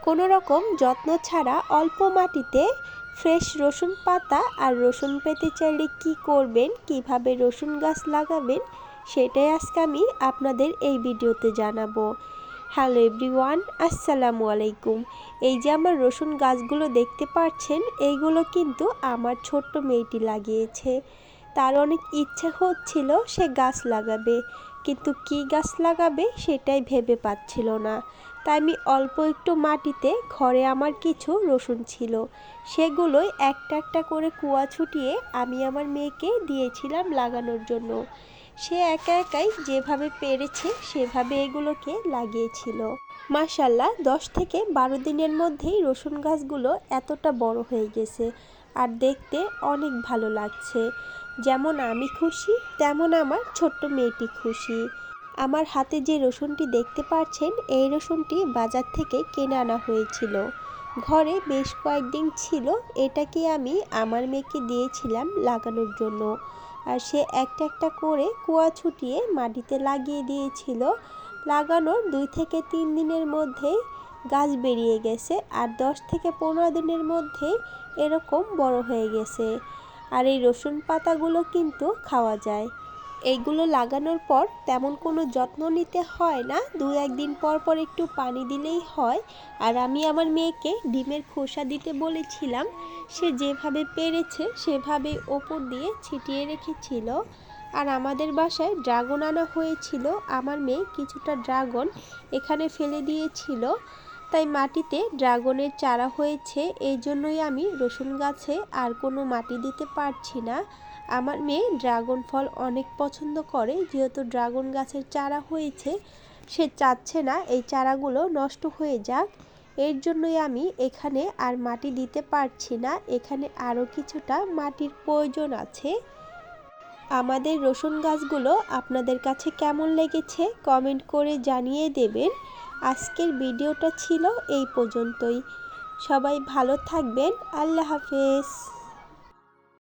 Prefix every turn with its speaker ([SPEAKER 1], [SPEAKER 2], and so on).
[SPEAKER 1] কোনো রকম যত্ন ছাড়া অল্প মাটিতে ফ্রেশ রসুন পাতা আর রসুন পেতে চাইলে কী করবেন, কিভাবে রসুন গাছ লাগাবেন, সেটাই আজকে আমি আপনাদের এই ভিডিওতে জানাবো। হ্যালো এভরিওয়ান, আসসালামু আলাইকুম। এই যে আমার রসুন গাছগুলো দেখতে পাচ্ছেন, এইগুলো কিন্তু আমার ছোট্ট মেয়েটি লাগিয়েছে। তার অনেক ইচ্ছে হচ্ছিল সে গাছ লাগাবে, কিন্তু কি গাছ লাগাবে সেটাই ভেবে পাচ্ছিল না। তাই আমি অল্প একটু মাটিতে ঘরে আমার কিছু রসুন ছিল, সেগুলোই একটা একটা করে কুয়া ছুটিয়ে আমি আমার মেয়েকে দিয়েছিলাম লাগানোর জন্য। সে একা একাই যেভাবে পেরেছে সেভাবে এগুলোকে লাগিয়েছিল। মাশাল্লাহ 10 থেকে 12 দিনের মধ্যেই রসুন গাছগুলো এতটা বড় হয়ে গেছে, আর দেখতে অনেক ভালো লাগছে। যেমন আমি খুশি, তেমন আমার ছোট্ট মেয়েটি খুশি। আমার হাতে যে রসুনটি দেখতে পাচ্ছেন, এই রসুনটি বাজার থেকে কিনে আনা হয়েছিল। ঘরে বেশ কয়েকদিন ছিল, এটাকে আমি আমার মেয়েকে দিয়েছিলাম লাগানোর জন্য। আর সে একটা একটা করে কুয়া ছুটিয়ে মাটিতে লাগিয়ে দিয়েছিল। লাগানোর 2 থেকে 3 দিনের মধ্যেই গাছ বেরিয়ে গেছে, আর 10 থেকে 15 দিনের মধ্যেই এরকম বড় হয়ে গেছে। আর এই রসুন পাতাগুলো কিন্তু খাওয়া যায়। এইগুলো লাগানোর পর তেমন কোনো যত্ন নিতে হয় না, 2-1 দিন পর পর একটু পানি দিলেই হয়। আর আমি আমার মেয়েকে ডিমের খোসা দিতে বলেছিলাম, সে যেভাবে পেরেছে সেভাবেই ওপর দিয়ে ছিটিয়ে রেখেছিল। আর আমাদের বাসায় ড্রাগন আনা হয়েছিল, আমার মেয়ে কিছুটা ড্রাগন এখানে ফেলে দিয়েছিল। তাই মাটিতে ড্রাগনের চারা হয়েছে, এই জন্যই আমি রসুন গাছে আর কোনো মাটি দিতে পারছি না। আমার মেয়ে ড্রাগন ফল অনেক পছন্দ করে, যেহেতু ড্রাগন গাছের চারা হয়েছে, সে চাচ্ছে না এই চারাগুলো নষ্ট হয়ে যাক। এর জন্যই আমি এখানে আর মাটি দিতে পারছি না, এখানে আরও কিছুটা মাটির প্রয়োজন আছে। আমাদের রসুন গাছগুলো আপনাদের কাছে কেমন লেগেছে কমেন্ট করে জানিয়ে দেবেন। আজকের ভিডিওটা ছিল এই পর্যন্তই। সবাই ভালো থাকবেন। আল্লাহ হাফেজ।